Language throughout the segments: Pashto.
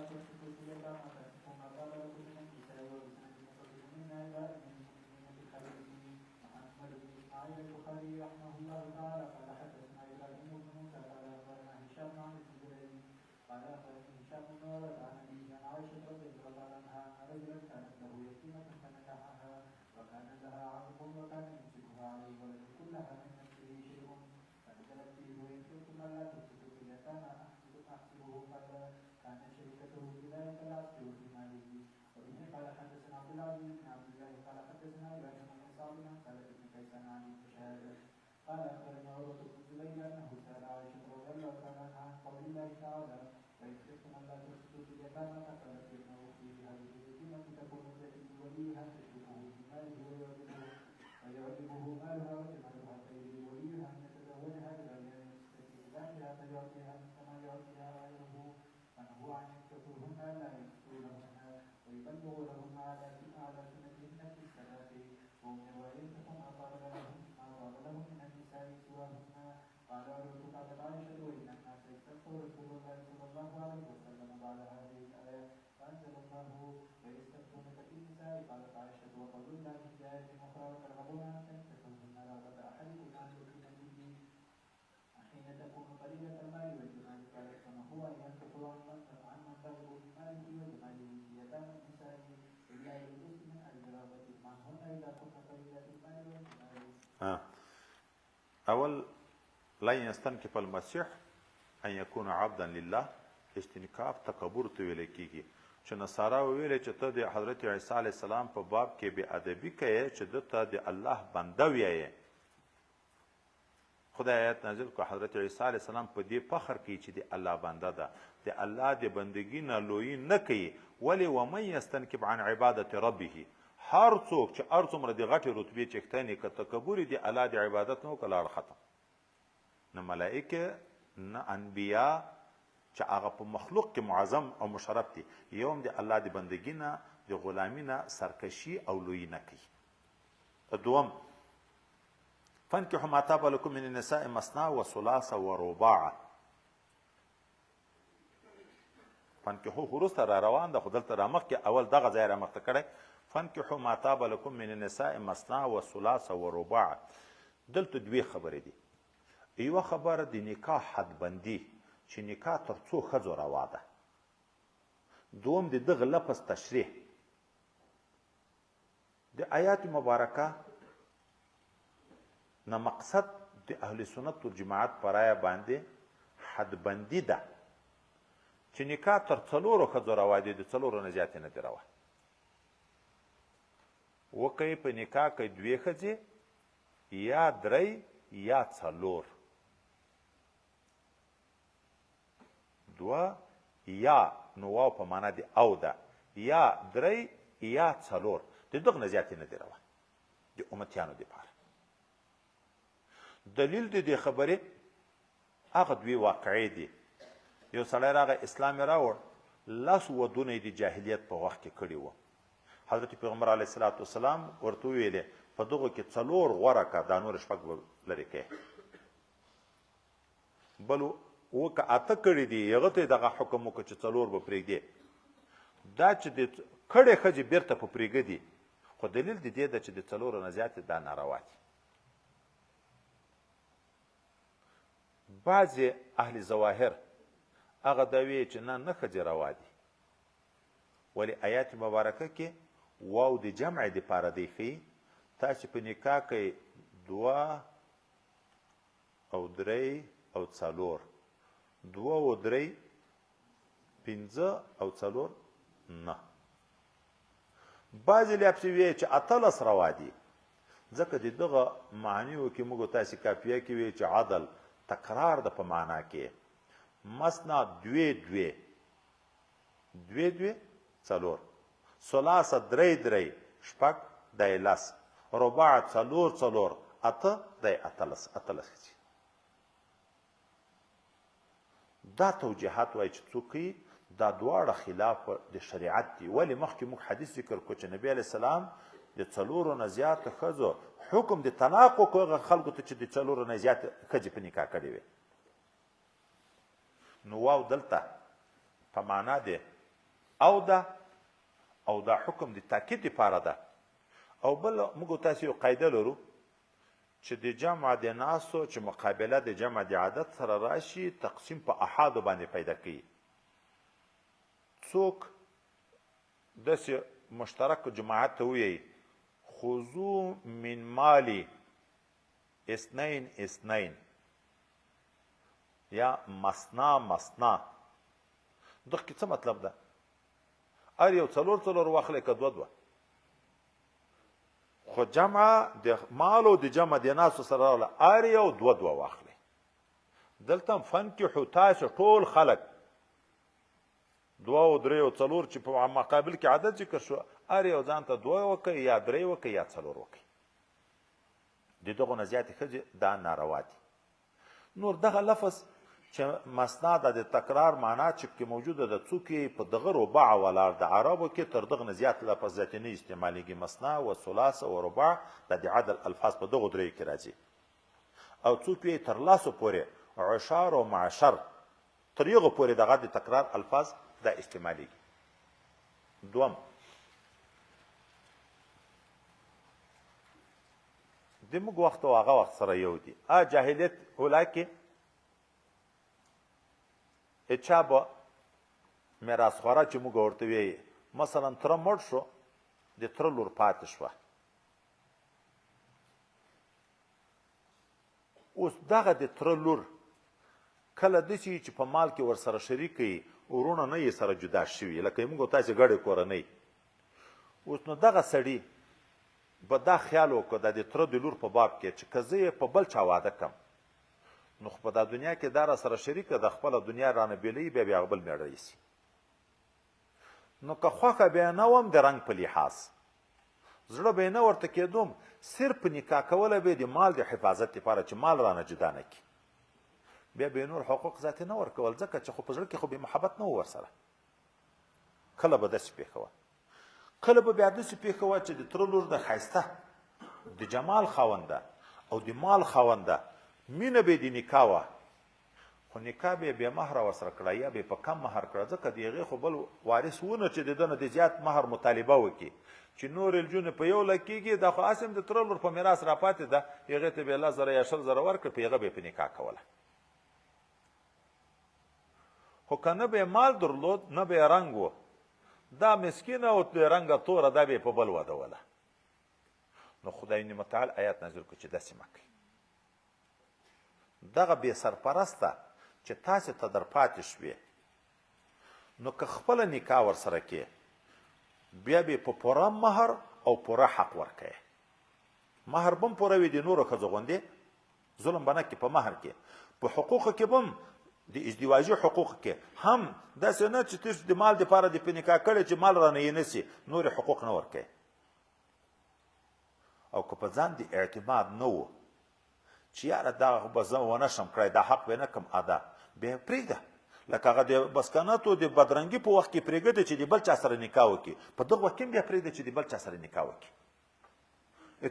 تبسطوا اليتامى فانكحوا ما طاب لكم من النساء والبنات المقتدرين عباد من بخير محمد بن اسماعيل البخاري رحمه الله تعالى قال حدثنا ابراهيم بن موسى قال اخبرنا هشام عن الزبير قال اخبرني هشام بن ولد عن ابيه عن عائشه رضي الله عنها ان رجلا كانت له يتيمه فنكحها وكان لها عقب وكان يمسكها عليه ولم يكن لها من نفسه شيء فنزلت فيه وان كنتم الا تبسطوا في اليتامى احسبه قال كان شركته بذلك العبد وفي ماله وبه قال حدثنا عبد العزيز بن عبد الله قال حدثنا ابراهيم بن صالح عن ثابت بن كيسان عن المشاهد قال اخبرني عروه بن الزبير انه سال عائشه رضي الله تعالى عنها عن قول الله تعالى فان خفتم الا تبسطوا في اليتامى فقالت ابن اختي هذه اليتيمه تكون التي بوليها تشركه في ماله ويعذبه مالها وتمالها فيجب وليها ان يتزوجها بغير ذاتها فيعطيها مثل ما يعطيها غيره من هو عن يكتفوهن لا يكتفوا لهن ويبلغ لهن على سنتهن في الصلاة ومن وينكحوا ما طاب لهم من النساء سواهن قال عروة قالت عائشة وإن الناس استفتوا رسول الله صلى الله عليه وسلم بعد هذه الآية فأنزل الله ويستفتونك في النساء قالت عائشة وقول الله في آية أخرى وترغبون أن تنكحوهن رغبة أحدكم أن يؤتون به حين تكون قليلة المال والجمال قالت فما هو أن ينكحوا عن من بلغوا بماله وجماله في يتامى النساء إلا يلبس من الجرابة عنهن إذا كن قليلة المال والجمال. أول لن يستنكف المسيح ان يكون عبدا لله استنکاف تکبر ته ویل کیږي چې نصارا ویل چې ته د حضرت عیسی علی السلام په باب کې بی ادبی کوي چې ته د الله بنده ویې خدای آیت نازل کو حضرت عیسی علی السلام په دې فخر کوي چې د الله بنده ده د الله د بندګۍ نه لوی نه کوي ولی ومن یستنکف عن عبادت ربه هر څوک چې هر څومره د غټې رتبې چښتنې که تکبر د الله د عبادت نو کلاړ ختم نه ملائکه نه انبیا چې هغه په مخلوق کې معظم او مشرف دي یوم د الله د بندګۍ نه د غلامي نه سرکشي او لوی نه کوي دوم فانكحوا ما طاب لكم من النساء مثنى وثلاث ورباع فانكحوا خروس را روان ده خدل تر مخ کې اول دغه ځای را مخ کړي فانكحوا ما طاب لكم من النساء مثنى وثلاث ورباع دلته دوی خبرې دي یو خبره د نکاح حد بندي چې نکاح تر څو ښځو روا ده دوم د دغه لفظ تشریح د آیات مبارکه نه مقصد د اهل سنت والجماعت پرایه باندې حد بندي ده چې نکاح تر څلورو ښځو روا دي د څلورو نه زیاتې نه دي روا وکړئ په نکاح کې دوې ښځې یا درې یا څلور دوه یا نو واو په معنا دی او ده یا درې یا څلور د دغه نه زیاتې نه دي روا د امتیانو دپاره دلیل د دې خبرې هغه دوی واقعي دي یو سړی راغی اسلام یې راوړ لس ودونه یې د جاهلیت په وخت کې کړي وو حضرت پیغمبر علیه الصلاة والسلام ورته وویلې په دغو کې څلور غوره که دا نور شپږ به لرې کوې بل وکه اته کړي دي هغه ته دغه حکم وکړه چې څلور به پرېږدې دا چې د کړې ښځې بیرته په پرېږدي خو دلیل د دې ده چې د څلورو نه زیاتې دا ناروا دي بعضې اهل ظواهر هغه دوی چې نه ښځې روا دي ولې آیات مبارکه کې واو د جمع دپاره دی ښیي تاسې په نکاح کې دوه او درې او څلور دوه او درې پنځه او څلور نه بعضې لیاپسې وی چې اتلس روا دي ځکه د دغه معنیو کې موږ تاسې کافیه کې وی چې عدل تکرار ده په معنا کې مثنا دوې دوې دوې دوې څلور ثلاثه درې درې شپږ دی لس رباع څلور څلور اته دی اتلس اتلس دا توجیهات وایي چې څوک کوي دا دواړه خلاف د شریعت دي ولې مخکې موږ حدیث ذکر کړو چې نبی علیه السلام د څلورو نه زیاته ښځو حکم د طلاق وکړو هغه خلکو ته چې د څلورو نه زیاتې ښځې په نکاح کړې وې نو واو دلته په معنا دی او دا حکم د تاکید لپاره ده. او بل موږ تاسو یو قاعده لرو چې د جمع د ناسو چې مقابله د جمع د عدد سره راشي تقسیم په احادو باندې پیدا کوي. څوک داسې مشترک جماعت ته وایي خذو من مالی اثنین اثنین یا مسنا مسنا، دغه کې څه مطلب ده؟ هر یو څلور څلور واخلئ که دوه دوه، خو جمع د مال او د جمع د ناسو سره راغله هر یو دوه دوه واخلئ. دلته فنکحو تاسو ټول خلک دوه او درې او څلور چې په مقابل کې عدد ذکر شو هر یو ځان ته دوه وکړئ یا درې وکړئ یا څلور وکړئ. د دغو نه زیاتې ښځې دا ناروا دي. نور دغه لفظ چې مسنا د تکرار معنا چې کې موجوده ده څوک په دغه رباع ولاړ د عربو کې تر دغه نه زیات لفظ ذاتي نه استعمالیږي. مسنا و ثلاث و رباع د عدد الفاظ په دغو درې کې راځي. او څوک یې تر لاسو پورې عشار و معشر تر یغو پورې دغه د تکرار الفاظ دا استعمالیږي. دوم د موږ وخت او هغه وخت سره یو دي. جاهلیت اولا کې چا به میراث خواره چې موږ ورته وایي مثلا تره مړ شو د تره لور پاتې شوه، اوس دغه د تره لور کله داسې چې په مال کې ورسره شریک وي ورونه نه یې سره جدا شوي لکه موږ تاسې ګډې کورنۍ، اوس نو دغه سړي به دا خیال وکړه د تره د لور په باب کې چې که زه یې په بل چا واده کړم نو خو په دا دنیا کې دا را سره شریکه د خپله دنیا رانه بېلوي بیا بیا بل مېړه ایسي. نو که خوښه بیا نه وم د رنګ په لحاظ زړه به یې نه ورته کېدوم صرف نکاح کوله به د مال د حفاظت لپاره چې مال رانه جدا نه کړي بیا به یې نور حقوق ذاتي نه ورکول ځکه چې خو په زړه کې خو بې محبت نه و ورسره. کله به داسې پېښه کله به بیا داسې پېښه وه چې د تره لور د ښایسته د جمال خاونده او د مال خاونده مینه به د نکاح وه خو نکاح به یې بې مهره ورسره کړه یا به یې په کم مهر کړه ځکه د هغې خو بل وارث ونه چې د ده نه د زیات مهر مطالبه وکړي چې نورې نجونې په یو لک کېږي دا خو هسې هم د تره لور په میراث راپاتې ده هغې ته به یې 10,000 یا 20,000 ورکړه په هغه به یې په نکاح کوله. خو که نه به یې مال درلود نه به یې رنګ و دا مسکینه او د رنګه توره دا به یې په بل ودوله. نو خدای متعال آیات نازل کړو چې داسې مه کوئ. دغه بې سرپرسته چې تاسې ته در پاتې شوې نو که خپله نکاح ورسره کې بیا به په پوره مهر او پوره حق ورکوې. مهر به هم پوره وي د نورو ښځو غوندې ظلم به نه کړي په مهر کې. په حقوقو کې به هم د ازدواجي حقوق کې هم داسې نه چې تاسو د مال دپاره دې په نکاح کړی چې مال رانه یې نسي نورې حقوق نه ورکوې. او که په ځان د اعتماد نه و چې یاره دغه به زه ونه شم کړی دا حق به نه کړم ادا بیا یې پرېږده لکه هغه د بسکنتو د بدرنګي په وخت کې پرېږده چې د بل چا سره نکاح وکړي په دغه وخت کې بیا پرېږده چې د بل چا سره نکاح وکړي.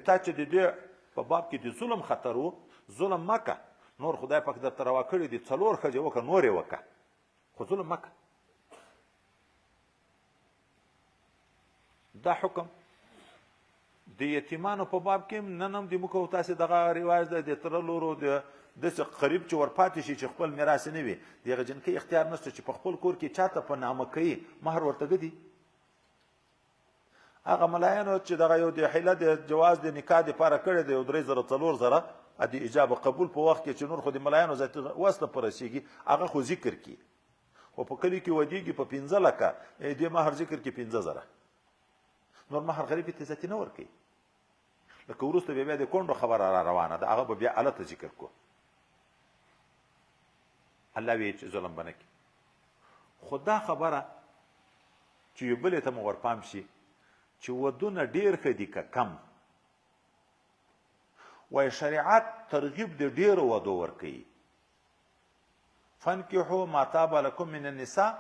تا چې د دې په باب کې د ظلم خطر و ظلم مه که نور خدای پاک درته روا کړي دي 4 ښځې وکړه نور یې وکړه خو ظلم مه که. دا حکم د یتیمانو په باب کې نن هم د موږ او تاسې دغه رواج ده د تره لورو د داسې قریب چې ورپاتې شي چې خپل میراث نه وي د هغه جنکۍ اختیار نشته چې په خپل کور کې چاته په نامه کوي مهر ورته ګدي. هغه ملایانو چې دغه یو د حیله د جواز د نکاح دپاره کړی دی 3,000 4,000 د ایجاب قبول په وخت کې چې نور خو د ملایانو ذاتي وسله په رسېږي هغه خو ذکر کړي خو په کلي کې ودیږي په 15 لکه دې مهر ذکر کړي 15,000 نور مهر غریب ته ذاتي نه ورکوي. لکه وروسته بیا د کونډو خبره را روانه ده هغه به بیا هلته ذکر کو. الله وی چې ظلم به نه کړي. خو دا خبره چې یو بلې ته مو ورپام شي چې ودونه ډېر ښه دي که کم وایي شریعت ترغیب د ډېرو ودو ورکوي. فانکحوا ما طاب لکم من النساء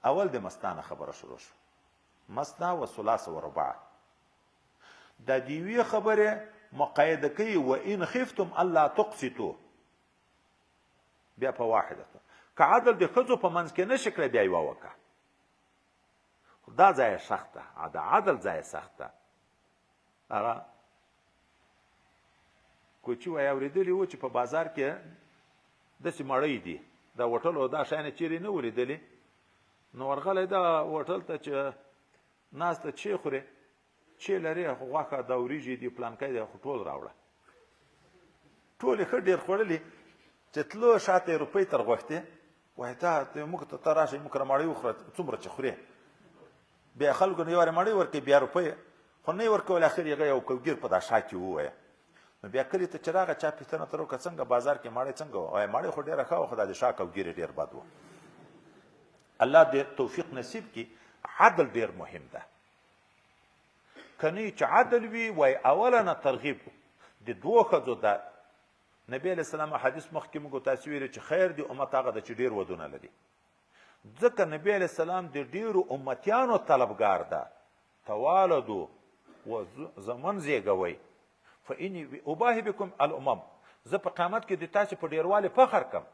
اول د مستانه خبره شروع شو مسنا و ثلاث و رباع د دیوی خبره مقایده کوي و ان خفتم الله تقسطوا بیا په واحده که عدل د ښځو په منځ کې نشي کړی بیا یې وکړه دا ځای سخت ده، د عدل ځای سخت ده. هغه کوچي وایي اورېدلي وو چې په بازار کې داسې مړۍ دي، دا هوټل او دا شیانې چیرې نه وو لیدلي. نو ورغلی دا هوټل ته چې ناسته چی خورې، چی لري، غوښه د وریجې دي، پلانکی دی، خو ټول راوړه. ټول یې ښه ډېر خوړلي چې تلو شاته روپۍ تر غوښتې، وایي تا موږ ته ته راشئ موږ کره مړۍ وخوره څومره چې خورې. بیا خلکو نه یې وارې مړۍ ورکوي، بیا روپۍ خو نه یې ورکول. اخر هغه یو کوګیر په دا شا کې ووایه. نو بیا کلي ته چې راغی چا پوښتنه ترې وکړه څنګه بازار کې مړۍ څنګه وه؟ وایي مړۍ خو ډېره ښه وه، خو دا د شا کوګیر یې ډېر بد و. الله دې توفیق نصیب کړي. عدل ډېر مهم ده. که نه چې عدل وي، وایي اوله نه ترغیب د دوو ښځو ده. نبی علیه السلام حدیث مخکې موږ تاسو ویلي چې خیر د امت هغه ده چې ډېر ودونه لري. ځکه نبی علیه السلام د ډېرو امتیانو طلبګار ده. توالدو و زمن زیږوئ فإني أباهي بكم الأمم. زه په قیامت کې د تاسې په ډېروالي فخر کم.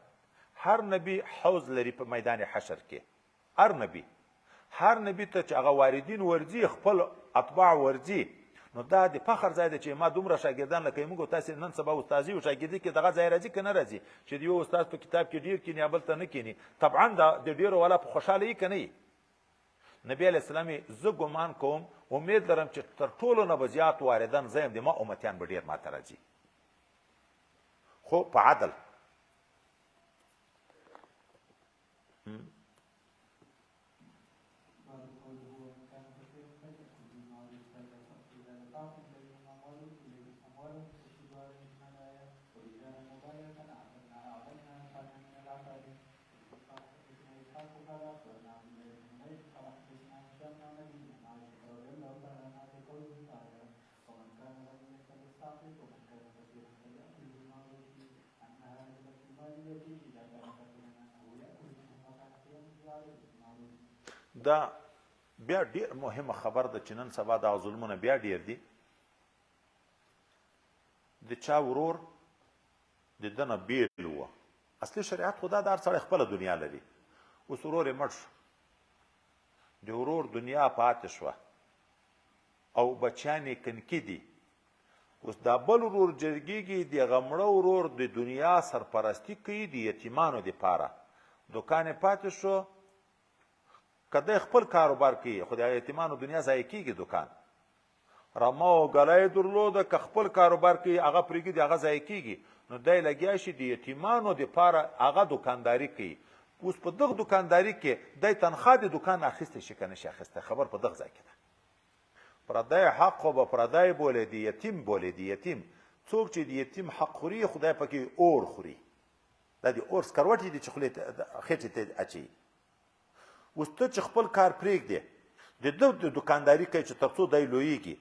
هر نبی حوض لري په میدان حشر کې. هر نبی ته چې هغه واردین ورځي، خپل اتباع ورځي، نو دا د فخر ځای دی چې ما دومره شاګردان لکه موږ تاسې نن سبا استازي او شاګردي کې دغه ځای راځي که نه راځي چې د یو استاد په کتاب کې ډېر کیني یا بل ته نه کیني. طبعا د ډېرو والا په خوشحاله یي که نه یي. نبی علیه السلام زه ګمان کوم، امید لرم چې تر ټولو نه به زیات واردان زه یم، د ما امتیان به ډېر ماته راځي، خو په عدل. دا بیا ډېر مهمه خبر ده چې نن سبا دغه ظلمونه بیا ډېر دي. د چا ورور د ده نه بېل وه. اصلي شریعت خو دا د هر سړی خپله دنیا لري. اوس ورور یې مړ شو، د ورور دنیا پاتې شوه او بچیان یې کنکي دي. اوس دا بل ورور جرګېږي، د هغه مړه ورور د دنیا سرپرستي کوي د یتیمانو دپاره. دوکان یې پاتې شو، که دی خپل کاروبار کوي، خو د یتیمانو دنیا ضایع کېږي. دوکان رمه او ګله یې درلوده، که خپل کاروبار کوي هغه پرېږدي، هغه ضایع کېږي. نو دی لګیا شي د یتیمانو دپاره هغه دوکانداري کوي. اوس په دغه دوکانداري کې دی تنخوا د دوکان اخیستی شي که نه شي اخیستی، خبر په دغه ځای کې ده. پردی حق خو به پردی بولې، د یتیم بولې. د یتیم څوک چې د یتیم حق خوري، خدای پکې اور خوري. دا د اور سکروټې دي چې خولې خېټې ته اچوي. اوس ته چې خپل کار پرېږدې، د ده د دوکانداري کوي چې تر څو دی لویېږي.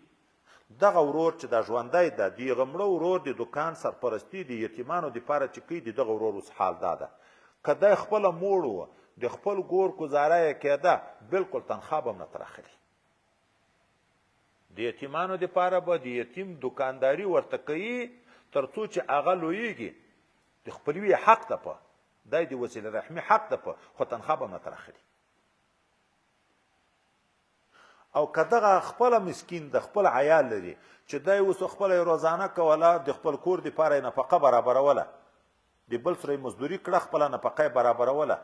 دغه ورور چې دا ژوندی ده، د هغه مړه ورور د دوکان سرپرستي د یتیمانو دپاره چې کوي، د دغه ورور اوس حال دا ده. که دی خپله موړ وه، د خپل ګور ګزاره یې کېده، بلکل تنخوا به هم نه تر اخلي. د یتیمانو دپاره به د یتیم دوکانداري ورته کوي تر څو چې هغه لویېږي. د خپلوي حق ده په دی، د وسیله رحمي حق ده په، خو تنخوا به هم نه تر اخلي. او که دغه خپله مسکین د خپل عیال لري چې دی اوس خپله یې روزانه کوله، د خپل کور دپاره یې نفقه برابروله، د بل سره یې مزدوري کړه، خپله نفقه یې برابروله.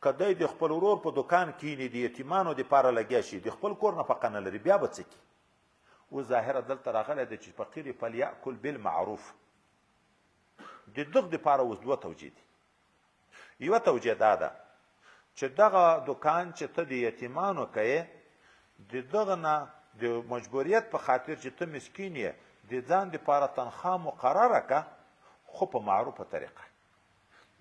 که دی د خپل ورور په دکان کښېني، د یتیمانو دپاره لګیا شي، د خپل کور نفقه نه لري، بیا به څه کړي؟ اوس ظاهره دلته راغلی دی چې فقیر فلیأکل بالمعروف. د دغه دپاره اوس دوه توجیه دي. یوه توجیه دا ده چې دغه دکان چې ته د یتیمانو کوې، د دغه نه د مجبوریت په خاطر چې ته مسکین یې، د ځان دپاره تنخوا مقرره که، خو په معروفه طریقه.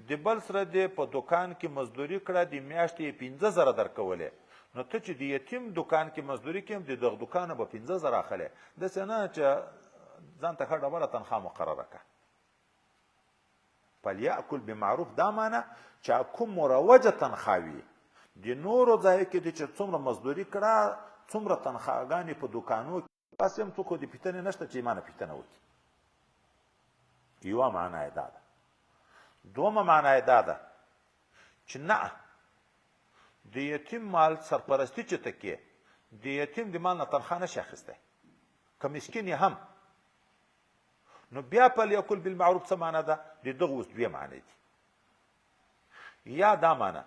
د بل سره دې په دکان کې مزدوري کړه، د میاشتې یې 15,000 درکولې، نو ته چې د یتیم دکان کې مزدوري کوي، د دغه دکانه به 15,000 اخلې. داسې نه چې ځان ته ښه ډبله تنخوا مقرره کړه. فلیأکل بمعروف دا معنی چې کوم مروجه تنخوا وي، د نورو ځای کې دې چې څومره مزدوري کړه، څومره تنخواګانې په دوکانو کې، بس هم څوک د پوښتنې نشته چې ما نه پوښتنه وکړي. یوه معنا یې دا ده. دومه معنا یې دا ده چې نه، د یتیم مال سرپرستی چې ته کې، د یتیم د مال نه تنخوا نشي اخیستی که مسکین یې هم نو بیا فلیکل بالمعروف څه معنا ده د دغه اوس دوې معنی دي یا دا معنا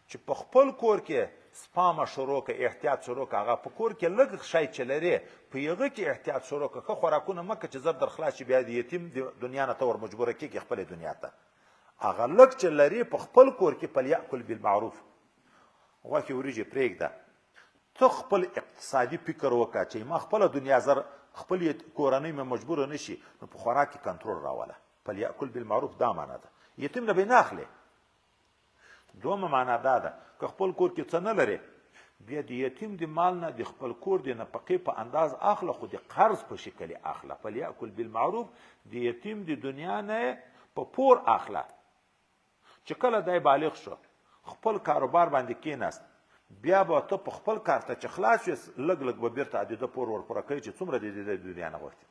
چې په خپل کور کې سپامه شروع که احتیاط شروع که هغه په کور کې لږ شی چې لرې په هغه کې احتیاط شروع که ښه خوراکونه مه که چې زر در خلاص شي بیا د یتیم د دنیا نه ته ور مجبوره کېږي خپلې دنیا ته هغه لږ چې لرې په خپل کور کې فلیأکل بالمعروف غوښې وریجې پرېږده ته خپل اقتصادي فکر وکړه چې ما خپله دنیا زر خپل کورنۍ مې مجبوره نه شي نو په خوراک کې کنټرول راوله فلیأکل بالمعروف دا معنا ده یتیم نه به نه اخلې دومه معنا دا ده که خپل کور کې څه نه لرې بیا د یتیم د مال نه د خپل کور د نفقې په انداز اخله خو د قرض په شکل اخله فلیأکل بالمعروف د یتیم د دنیا نه په پور اخله چې کله دی بالغ شو خپل کاروبار باندې کېناست بیا به ته په خپل کار ته چې خلاص شې لږ لږ به بیرته د ده پور ورپوره کوي چې څومره د دنیا نه غوښتي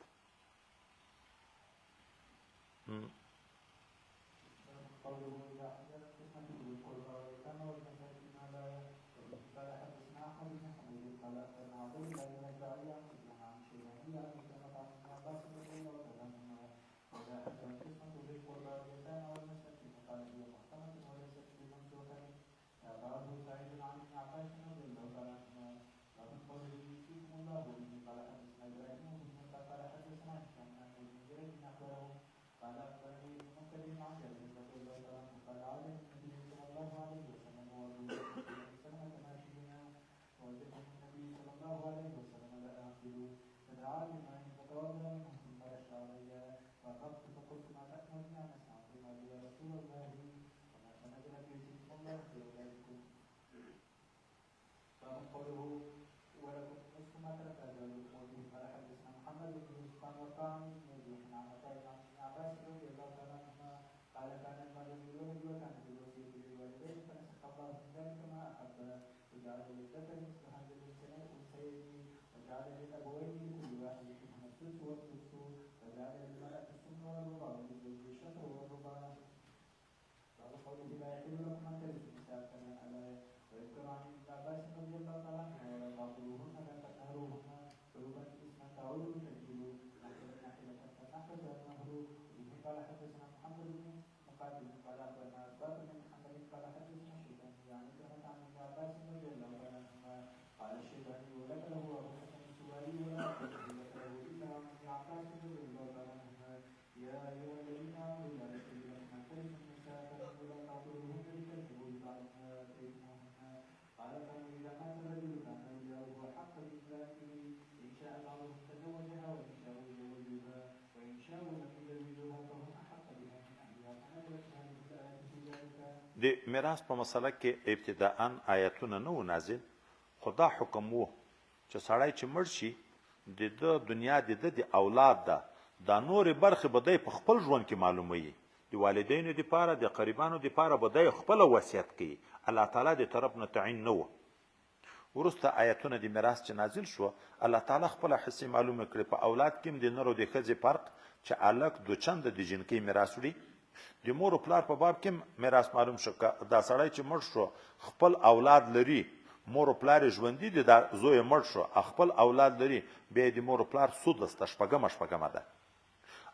د میراث په مسله کې ابتداءً آیتونه نه و نازل خو دا حکم و چې سړی چې مړ شي د ده دنیا د ده د اولاد ده دا نورې برخې به دی په خپل ژوند کې معلوموي د والدینو دپاره د قریبانو دپاره به دی خپله وصیت کوي الله تعالی د طرف نه تعین نه و وروسته آیتونه د میراث چې نازل شو الله تعالی خپله حصې معلومه کړې په اولاد کې هم د نر او د ښځې فرق چې هلک دو چنده د جنکۍ میراث وړي د مور او پلار په باب کې میراث معلوم شو دا سړی چې مړ شو خپل اولاد لري مور او پلار یې ژوندي دي دا زوی مړ شو خپل اولاد لري بیا د مور او پلار سدسته شپږمه ده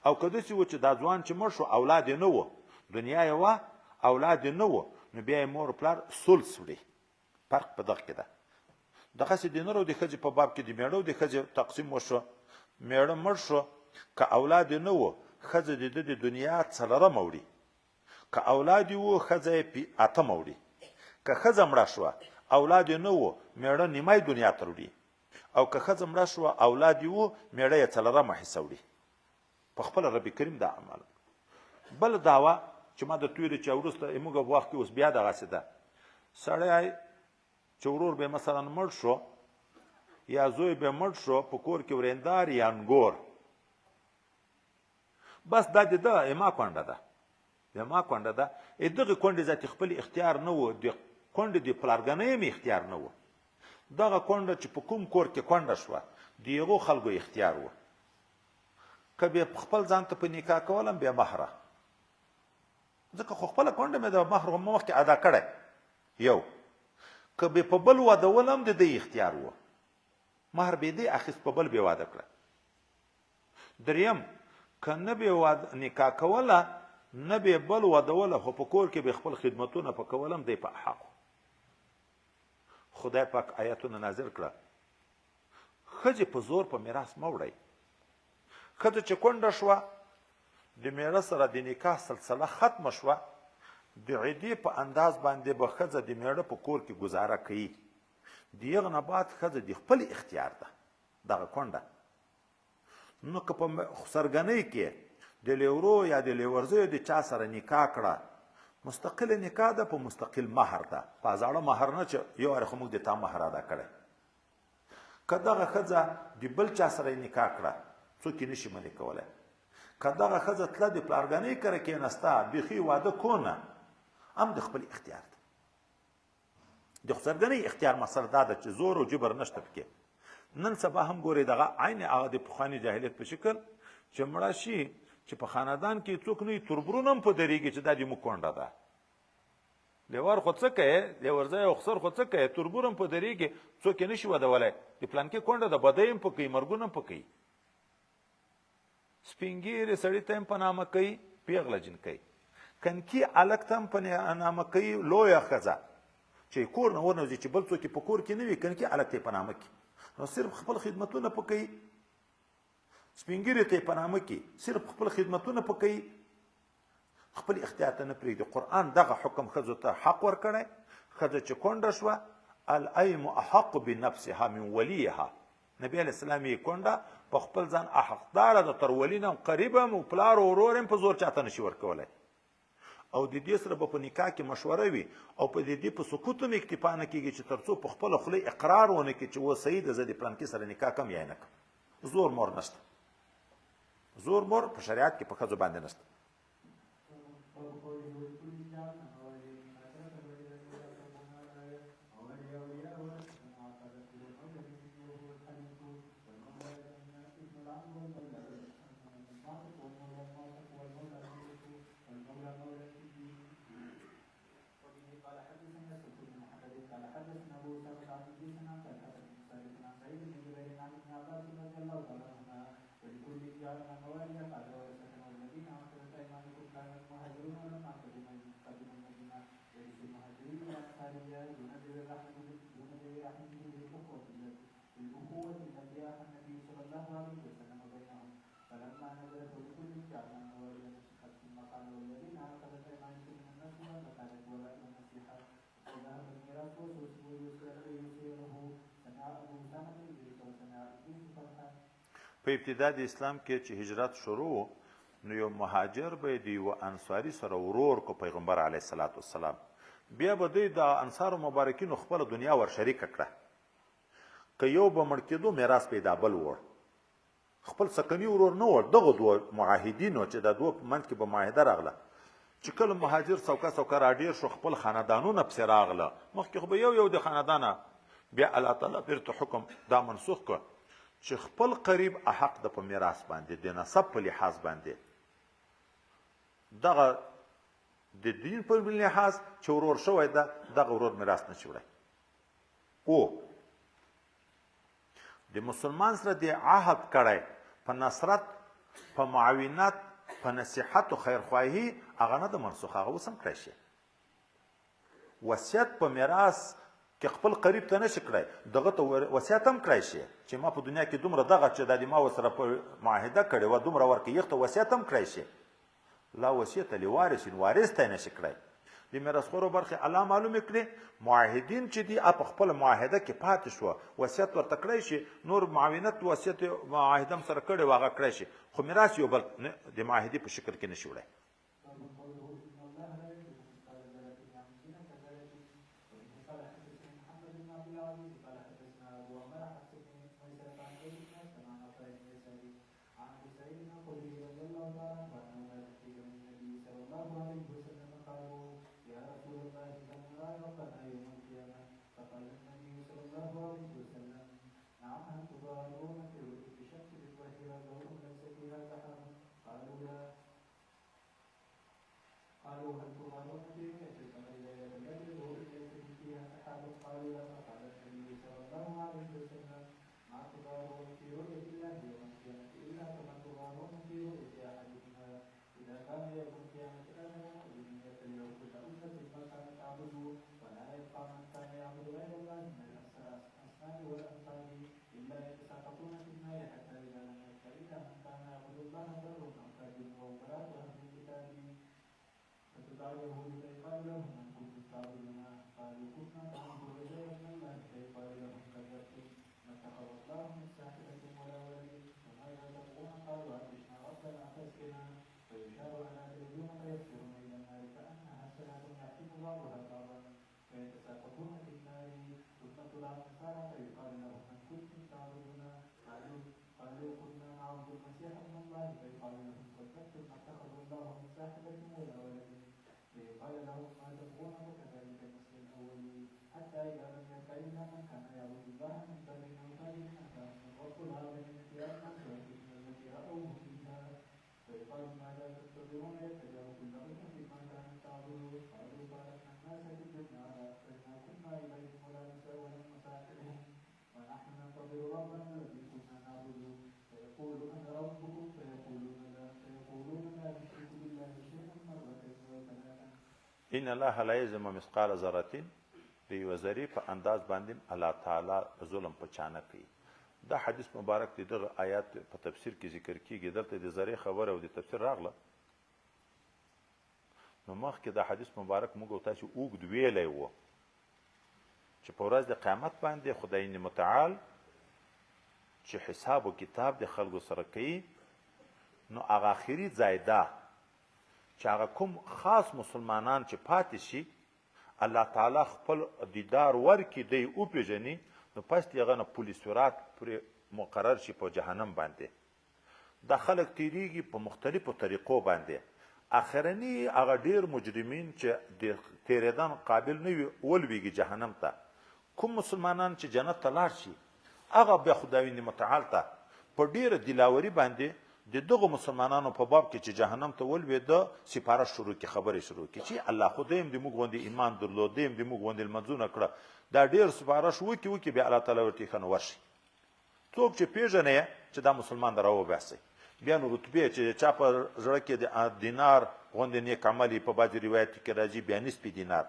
او که داسې و چې دا ځوان چې مړ شو اولاد یې نه و دنیا یې وه اولاد یې نه و نو بیا یې مور او پلار ثلث وړي فرق په دغه کې ده دغسې د نر او د ښځې په باب کې د میړه او د ښځې تقسیم وشو میړه مړ شو که اولاد یې نه و ښځه د ده د دنیا څلرمه وړي که اولاد یې و ښځه یې اتمه وړي که ښځه مړه شوه اولاد یې نه و میړه نیمای دنیا ته وړي او که ښځه مړه شوه اولاد یې و میړه یې څلرمه حصه وړي په خپله رب کریم دا عمل بل دعوه چې ما درته ویلې چې وروسته زموږ په وخت کې اوس بیا دغسې ده سړی چې ورور به مثلا مړ شو یا زوی به مړ شو په کور کې ورېندار یا انګور بس دا د ده اما کونډه ده اما کونډه ده دغې کونډې ذاتي خپل اختیار نه و د کونډې د پلارګنۍ هم اختیار نه و دغه کونډه چې په کوم کور کې کونډه شوه د هغو خلکو اختیار و که بیا خپل ځان ته په نکاح کولم بیا مهره ځکه خو خپله کونډه مې د مهر مخکې ادا کړی یو که بیا په بل واده ولم د دی اختیار و مهر بې دی اخیست په بل بې واده کړه. دریم که نه بې نکاح کوله نه بې بل ودوله خو په کور کې به خپل خدمتونه په کولم دی په حق. خدای پاک آیاتونه نازل کړه ښځې په زور په میراث مه وړئ. ښځه چې کونډه شوه د میړه سره د نکاح سلسله ختمه شوه د عدې په انداز باندې به ښځه د میړه په کور کې ګزاره کوي. د هغه نه بعد ښځه د خپل اختیار ده دغه کونډه. نو که په سرګنۍ کې د لیورو یا د لیورزیو د چا سره نکاح کړه مستقل نکاح ده په مستقل مهر ده په زاړه مهر نه چې یو وارې خو موږ د تا مهر ادا کړی. که دغه ښځه د بل چا سره نکاح کړه څوک یې نشي منې کولی. که دغه ښځه تله د پلارګنۍ کره کېنسته بیخي واده کونه هم د خپل اختیار ده. د سرګنۍ اختیار مسله دا ده چې زور او جبر نشته پکې. نن سبا هم ګورې دغه عین هغه د پخواني جاهلیت په شکل چې مړه شي چې په خاندان کې څوک نه وي تربرون هم په درېږي چې دا د موږ کونډه ده. لیور خو څه کوې لیورځی او خسر خو څه کوې تربور هم په درېږي څوک یې نشي ودولی. د پلانکې کونډه ده بدۍ هم په کوي مرګونه هم په کوي. سپین ږیرې سړي ته هم په نامه کوي پیغله جنکۍ. کنکي هلک ته هم په نامه کوي لویه ښځه چې کور نه ونوځي چې بل څوک یې په کور کې نه وي کنکي هلک ته یې په نامه کوي. نو صرف خپل خدمتونه په کوي. سپین ږیرې ته یې په نامه کوي صرف خپل خدمتونه په کوي. خپل اختیار ته نه پرېږدي. قرآن دغه حکم ښځو ته حق ورکړی. ښځه چې کونډه شوه الایم احق بنفسها من ولیها. نبی علیه السلام یې کونډه په خپل ځان حقداره ده تر ولي نه هم قریب هم پلار او ورور هم په زور چاته نشي ورکولی. او د دې سره به په نکاح کې مشوره وي او په دې په سکوت هم اکتفا نه کېږي چې تر څو په خپله خوله اقرار ونه کړي چې و صحیح ده زه د پلانکي سره نکاح کوم یا نه کوم. زور مور نشته. زور مور په شریعت کې په ښځو باندې نشته. په ابتدا د اسلام کې چې هجرت شروع نو یو مهاجر به د یو انصاري سره ورور کو پیغمبر علیه الصلاۃ والسلام. بیا به دوی د انصارو مبارکینو خپله دنیا ور شریکه کړه. که یو به مړ کېدو میراث پیدا بل وړ. خپل سکني ورور نه وړ. دغه دوه معاهدینو چې د دوه په منځ کې به معاهده راغله چې کله مهاجر څوکه څوکه راډېر شو خپل خاندانونه پسې راغله. مخکې خو به یو د خاندانه بیا الله تعالی بیرته حکم دا منسوخ کړ چې خپل قریب احق ده په میراث باندې د نسب په لحاظ باندې. دغه د دین په لحاظ چې ورور شوی ده دغه ورور میراث نه شي وړی. او د مسلمان سره د عهد کړی په نصرت په معاونت په نصیحت او خیرخواهي هغه نه ده منسوخ. هغه اوس هم کړی شي. وصیت په میراث که خپل قریب ته نشي کړی دغه ته وصیت هم کړی شي چې ما په دنیا کې دومره دغه چې دا د ما ورسره په معاهده کړې وه دومره ورکړي یخ ته وصیت هم کړی شي. لا وصیت لوارث وارث ته یې نشي کړی. د میراثخورو برخې الله معلومې کړي. معاهدین چې دي په خپله معاهده کې پاتې شوه وصیت ورته کړی شي. نور معاونت وصیت معاهده هم سره کړی و هغه کړی شي خو میراث یو بل د معاهدې په شکل کې نشي وړی. وقال يهود فيقال لهم من كنتم تعبدون قالوا كنا نعبد غير الله فيقال لهم كذبتم ما اتخذ الله من صاحبة ولا ولد وماذا تبغون قالوا عطشنا ربنا فاسقنا فيشار على أيديهم فيكفرون إلى النار كأنها سنة يحسب بعضها بعضا فيتساقطون في النار ثم تدعى النصارى فيقال لهم من كنتم تعبدون قالوا كنا نعبد المسيح ابن الله فيقال لهم كذبتم ما اتخذ الله من صاحبة ولا ولد فيقال لهم ما تبغون وكذلك مثل الأولين حتى إذا لم يبق إلا من كان يعبد الله من بر وفاجر أتاهم رب العالمين في أمة التي رأوه فيها فيقال ماذا تنتظرون يتجاوب كل أمة ما كانت تعبد قالوا باركنا الناس في الدنيا فإنا كنا إليهم ولا نسأل مساكنهم ونحن ننتظر ربنا الذي كنا نعبد فيقول أنا ربكم فيقولون لا نشرك بالله شيئا مرتين وثلاثا ان الله لا یظلم مثقال ذره د یو ذرې په انداز باندې الله تعالی ظلم په چا نه کوي. دا حدیث مبارک د دغه آیات په تفسیر کې ذکر کیږي. دلته د ذرې خبره او د تفسیر راغله، نو مخکې دا حدیث مبارک موږ او تاسو اوږد ویلی و چې په ورځ د قیامت باندې خدای متعال چې حساب و کتاب د خلکو سره کوي، نو هغه آخري ځای ده چې هغه کوم خاص مسلمانان چې پاتې شي الله تعالی خپل دیدار ورکړي، دی وپېژني، نو پس د هغه نه پولیسورات پرې مقرر شي په جهنم باندې. دا خلک تیریږي په مختلفو طریقو باندې. اخرني هغه ډېر مجرمین چې د تیرېدن قابل نه وي ولویږي جهنم ته. کوم مسلمانان چې جنت ته لاړ شي هغه بیا خدای متعال ته په ډېره دلاوري باندې د دغه مسلمانانو په باب کې چې جهنم ته ولوېده سپارښت شروع کړي، خبرې شروع کړي چې الله خدای هم د موږ غوندې ایمان درلود، دی هم د موږ غوندې لمونځونه کړه. دا ډېر سپارښت وکړي بیا الله تعالی ورته ښه نو ورشي. څوک چې پېژنې چې دا مسلمان در راوباسئ، بیا نو رتبې چې چا په زړه کې د دینار غوندې نیک عمل په بعضې روایت کې راځي بیا نصف دینار،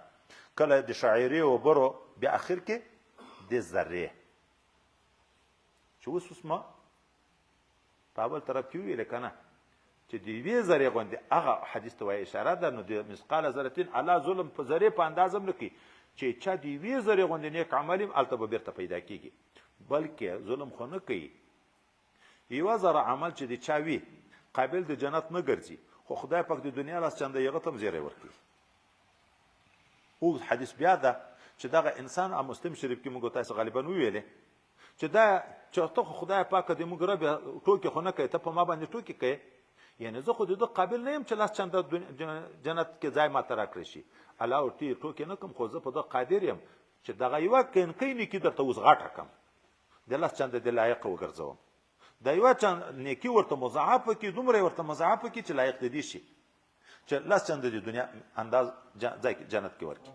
کله د شاعري او برو، بیا اخر کې د ذرې. چې اوس ما په اول طرف کې وویل که نه چې د یوې ذرې غوندې هغه حدیث ته وایي اشاره ده، نو د مثقال ذرتین الله ظلم په ذرې په انداز هم نه کوي چې چا د یوې ذرې غوندې نیک عمل هم هلته به بېرته پیدا کېږي، بلکې ظلم خو نه کوي. یوه ذره عمل چې د چا وي قابل د جنت نه ګرځي، خو خدای پاک د دنیا لاس چنده هغه ته هم زیری ورکوي. اوږد حدیث بیا ده چې دغه انسان مسلم شریف کې موږ تاسو غالبا وویلې چې دا چې ته خو خدای پاک د موږ رب ټوکې خو نه کوي، ته په ما باندې ټوکې کوي، یعنې زه خو د ده قابل نه یم چې لاس چنده جنت کې ځای ماته راکړی شي. الله ورته ټوکې نه کوم، خو زه په ده قادر یم چې دغه یوه کینکۍ نیکي درته اوس غټه کړم، د لاس چنده د لایقه وګرځوم، د یوه چند نیکي ورته مضاعفه کړي، دومره ورته مضاعفه کړي چې لایق د دې شي چې لاس چنده د دنیا انداز ځای جنت کې ورکړي.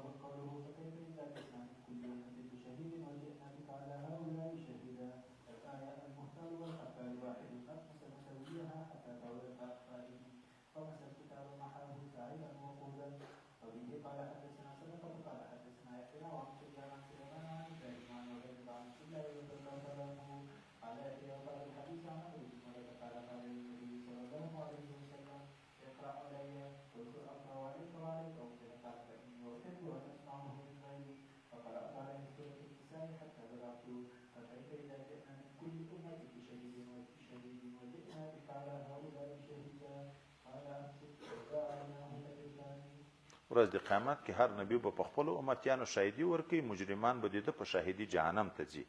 ورځ د قیامت کې هر نبی به په خپلو امتیانو شاهدي ورکوي، مجرمان به د ده په شاهدي جهنم ته ځي.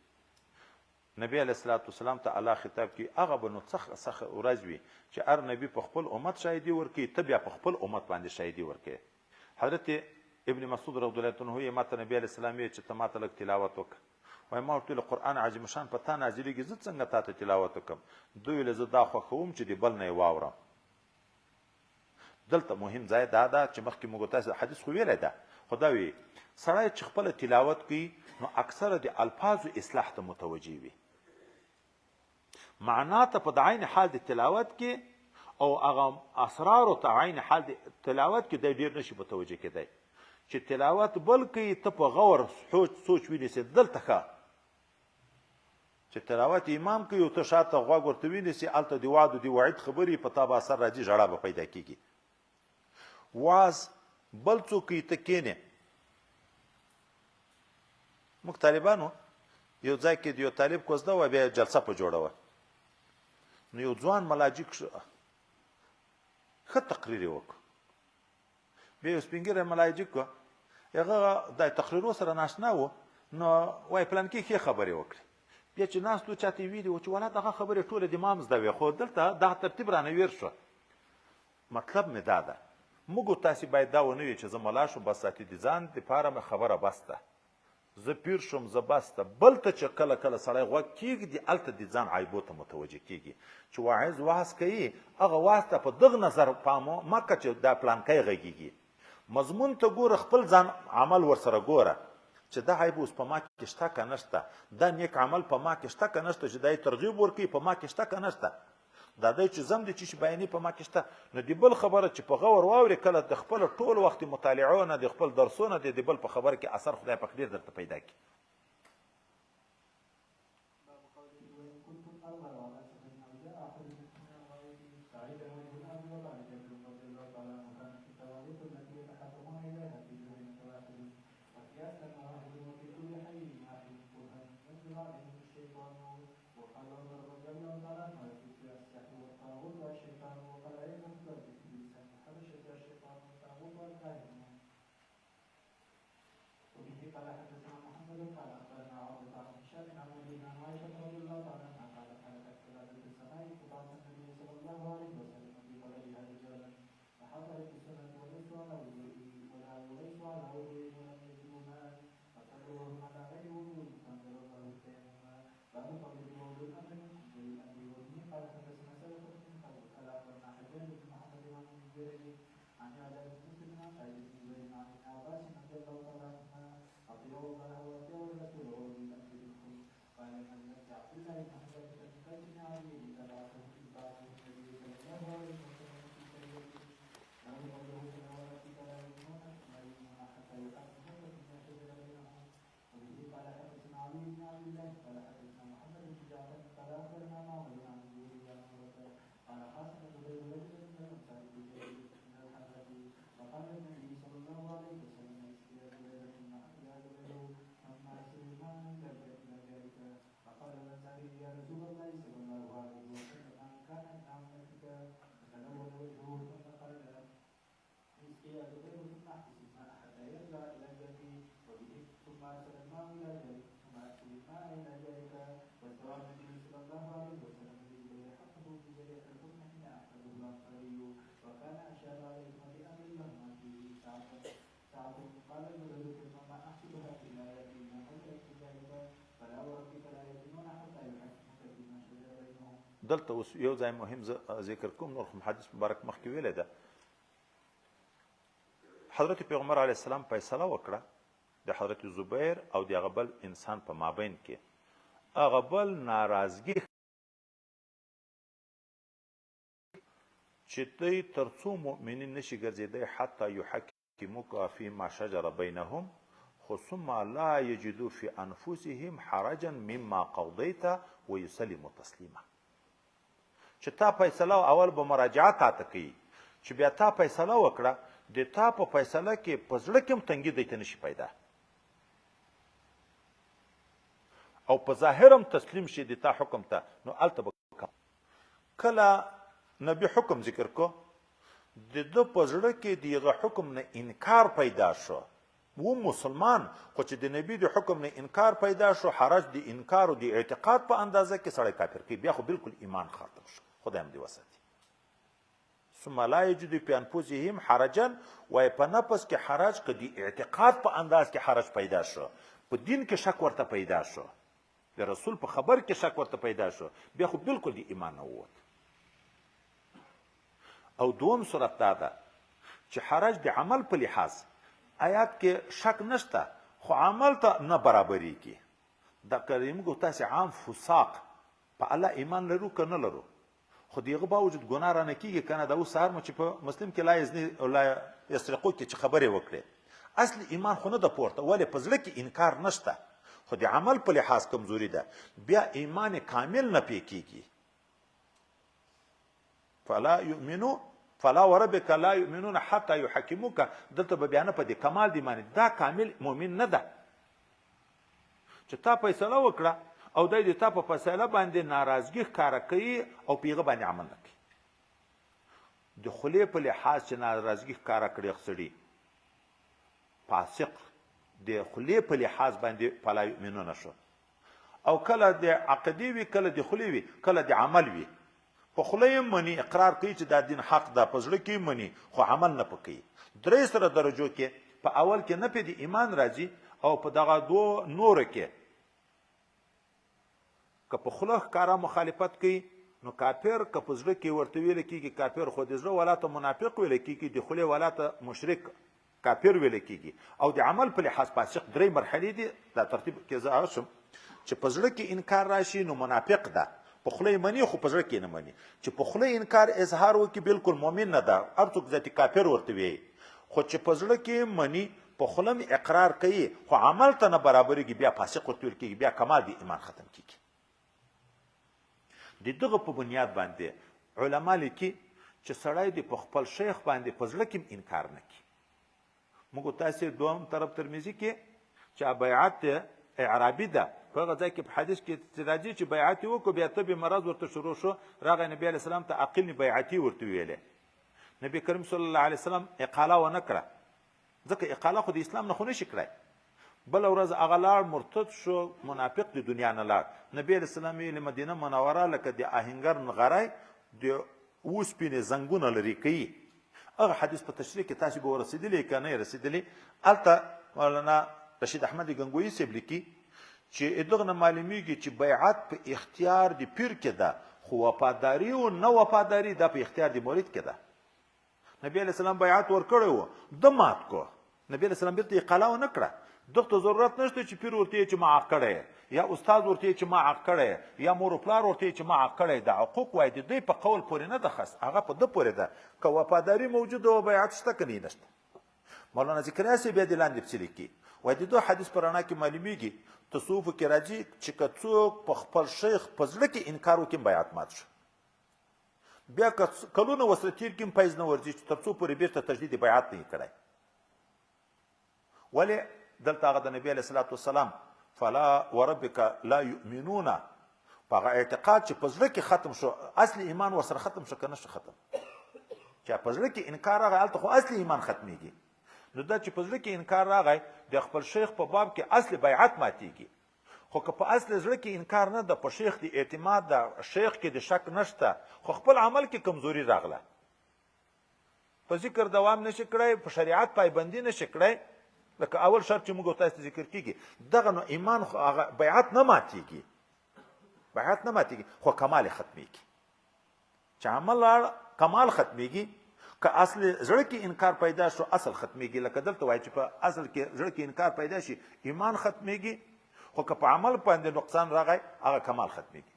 نبی علیه الصلاة والسلام ته الله خطاب کوي هغه به نو څخه ورځ وي چې هر نبی په خپل امت شاهدي ورکوي، ته بیا په خپل امت باندې شاهدي ورکوي. حضرت ابن مسعود رضی الله عنه یې ما ته نبی علیه السلام ویل چې ته ما ته لږ تلاوت وکړه. وایي ما ورته ویل قرآن عظیم شان په تا نازلېږي، زه څنګه تا ته تلاوت وکړم؟ دوی ویل زه دا خوښوم چې د بل نه یې واورم. دلته مهم ځای دا ده چې مخکې موږ تاسو حدیث خو ویلی ده، خو دا وي سړی چې خپله تلاوت کوي نو اکثره د الفاظو اصلاح ته متوجه وي، معنا ته په د عین حال د تلاوت کې او هغه اسرارو ته عین حال د تلاوت کې دی ډېر نشي متوجه کېدی. چې تلاوت بل کوي ته په غور سوچ ونیسې، دلته ښه چې تلاوت امام کوي او ته شاته غوږ ورته ونیسې، هلته د وعد و د وعید خبرې په تا به اثر راځي، ژړا به پیدا کېږي. واز بل څوک یې ته کینې. موږ طالبانو یو ځای کې د یو طالب کوزده وه، بیا جلسه په جوړه وه. نو یو ځوان ملاجیک ښه تقریر یې وکړ. بیا یو سپین ږیری ملاجیک و، هغه د تقریرو سره ناشنا و، نو وایي پلانکي ښې خبرې وکړي. بیا چې ناست و چاته یې ویلي و چې والله دغه خبرې ټولې د ما هم زده وې، خو دلته دغه ترتیب رانه ویر شو. مطلب مې دا ده، موږ تاسې باید دا ونه وي چې زه ملا شم بس ساتي د ځان دپاره مې خبره بس ده، زه پیر شم زه بس ده. بل ته چې کله کله سړی غوږ کېږدي هلته د ځان عیبو ته متوجه کېږي. چې واعظ وعظ کوي هغه وعظ ته په دغه نظر پام مه کړه چې دا پلانکی غږېږي. مضمون ته ګوره، خپل ځان عمل ورسره ګوره چې دا عیب اوس په ما کې شته که نشته، دا نیک عمل په ما کې شته که نشته، چې دا یې ترغیب ورکوي په ما کې شته که نشته، دا دی چې زم دی چې بیانې په ما کې شته. نو د بل خبره چې په غور واورې، کله د خپل ټول وخت مطالعو نه، د خپل درسونه د بل په خبره کې اثر خدای پاک ډېر درته پیدا کړي. دلته اوس یو ځای مهم ذکر کوم، نور خو حدیث مبارک مخکې ویلی ده. حضرت پیغمبر علیه السلام فیصله وکړه د حضرت زبیر او د هغه بل انسان په مابین کې هغه بل ناراضګي چې دوی تر څو مؤمنین نشي ګرځېدی حتی یحکموک فیما شجر بینهم ثم لا یجدوا فی انفسهم حرجا مما قضیت ویسلموا تسلیما. چې تا فیصله اول به مراجعه تاته کوي، چې بیا تا فیصله وکړه، د تا په فیصله کې په زړه کې هم تنګي دی ته نشي پیدا، او په ظاهر هم تسلیم شي د تا حکم ته. نو هلته به کله نبي حکم ذکر کو، د ده په زړه کې د هغه حکم نه انکار پیدا شو، و مسلمان خو چې د نبي د حکم نه انکار پیدا شو، حرج د انکار او د اعتقاد په اندازه کې سړی کافر کوي، بیا خو بالکل ایمان ختم شو. خدای هم دې وساتي. ثم لا یجدوا فی انفسهم حرجا، وایي په نفس کې حرج که د اعتقاد په انداز کې حرج پیدا شو، په دین کې شک ورته پیدا شو، د رسول په خبر کې شک ورته پیدا شو، بیا خو بالکل د ایمان نه ووت. او دوم صورت دا ده چې حرج د عمل په لحاظ آیات کې شک نشته، خو عمل ته نه برابرېږي. دا کریم موږ تاسې عام فساق په الله ایمان لرو که نه لرو، خو د هغه باوجود ګناه رانه کېږي که نه. دا اوس سهار مو چې په مسلم کې لا یزني او لا یسرقو کې چې خبرې وکړې، اصل ایمان خو نه ده پورته، ولې په زړه کې انکار نشته، خو د عمل په لحاظ کمزوري ده، بیا ایمان کامل نه پې کېږي. فلا یؤمنو فلا وربک لا یؤمنون حتی یحکموک دلته به بیا نه په دې کمال د ایمان دا کامل مؤمن نه ده چې تا فیصله وکړه او دی د تا په فیصله باندې ناراضګي ښکاره کوي او په هغه باندې عمل نه کوي د خولې په لحاظ چې ناراضګي ښکاره کړي سړي فاسق د خولې په لحاظ باندې فلا یؤمنون شو او کله د عقدې وي کله د خولې وي کله د عمل وي په خوله یې مني اقرار کوي چې دا دین حق ده په زړه کې مني خو عمل نه پکوي درې سره درجو کې په اول کې نه پې د ایمان راځي او په دغه دوه نورو کې که په خوله ښکاره مخالفت کوي نو کافر که په زړه کې ورته ویل کېږي کافر خو د زړه ولاته منافق ویل کېږي د خولې ولاته مشرک کافر ویل کېږي او د عمل په لحاظ فاسق درې مرحلې دي دا ترتیب کې زه شم چې په زړه کې انکار راشي نو منافق ده په خوله یې مني خو په زړه کې نه مني چې په خوله انکار اظهار وکړي بالکل مؤمن نه ده هر څوک ذاتي کافر ورته وایي خو چې په زړه کې مني په خوله مې اقرار کوي خو عمل ته نه برابرېږي بیا فاسق ورته ویل کېږي بیا کمال د ایمان ختم کېږي د دغه په بنیاد باندې علما لیکي چې سړی د په خپل شیخ باندې په زړه کې انکار نه کوي موږ تاسې دوم طرف ترمیزي کې چې بیعت اعرابي ده په هغه ځای کې په حدیث کې راځي چې بیعت یې وکړو بیا طبي مرض ورته شروع شو راغی نبي علیه السلام ته عقلني بیعتي ورته ویلې نبي کریم صلی الله علیه وسلم اقاله ونه کړه ځکه اقاله خو د اسلام نه خو نشي کړی بله ورځ هغه لاړ مرتد شو منافق د دنیا نه لاړ نبي علیه السلام یې له مدینه منوره لکه د آهنګر نغری د اوسپنې زنګونه لرې کوي هغه حدیث په تشریح کې تاسو به ورسېدلی که نه یې رسېدلی هلته مولانا رشید احمد ګنګویي صاحب لیکي چې دغه نه معلومیږي چې بیعت په اختیار د پیر کې ده خو وفاداري او نه وفاداري دا په اختیار د مرید کې ده نبی علیه السلام بیعت ورکړی و ده مات کو نبی علیه السلام بیرته اقاله ونه کړه دغه ته ضرورت نشته چې پیر ورته چې ما حق کړی یا استاد ورته چې ما حق کړی یا مور پلار ورته چې ما حق کړی د حقوق وای د دوی په قول پورې نه ده خاص هغه په ده پورې ده که وفاداري موجوده و بیعت شته که نه نشته مولانا ذکریا صاحب بیا د لاندې پسې لیکي وایي د دو حدیث په رڼا کې معلومیږي تصوفو کې راځي چې که څوک په خپل شیخ په زړه کې انکار وکړي بیعت مات شو بیا که کلونه ورسره تېر کړي فیض نه ورځي چې تر څو پورې بېرته تجدید بیعت نه یې کړی ولې دلته هغه د نبي علیه الصلاة والسلام فلا وربک لا یؤمنون په هغه اعتقاد چې په زړه کې ختم شو اصلي ایمان ورسره ختم شو که نه شو ختم چې په زړه کې انکار راغی هلته خو اصلي ایمان ختمیږي نو دا چې په زړه کې انکار راغی د خپل شیخ په باب کې اصل بیعت ماتیږي خو که په اصل زړه کې انکار نه ده په شیخ د اعتماد ده شیخ کې د شک نشته خو خپل عمل کې کمزوري راغله په ذکر دوام نشي کړی په شریعت پایبندي نشي کړی لکه اول شرط چې موږ تاسو ته ذکر کیږي دغه نو ایمان خو هغه بیعت نه ماتیږي خو کمال ختمیږي چې عمل کمال ختمیږي که اصل زړه کې انکار پیدا شو اصل ختمیږي لکه دلته وایي چې په اصل کې زړه کې انکار پیدا شي ایمان ختمیږي خو که په عمل باندې نقصان راغی هغه کمال ختمیږي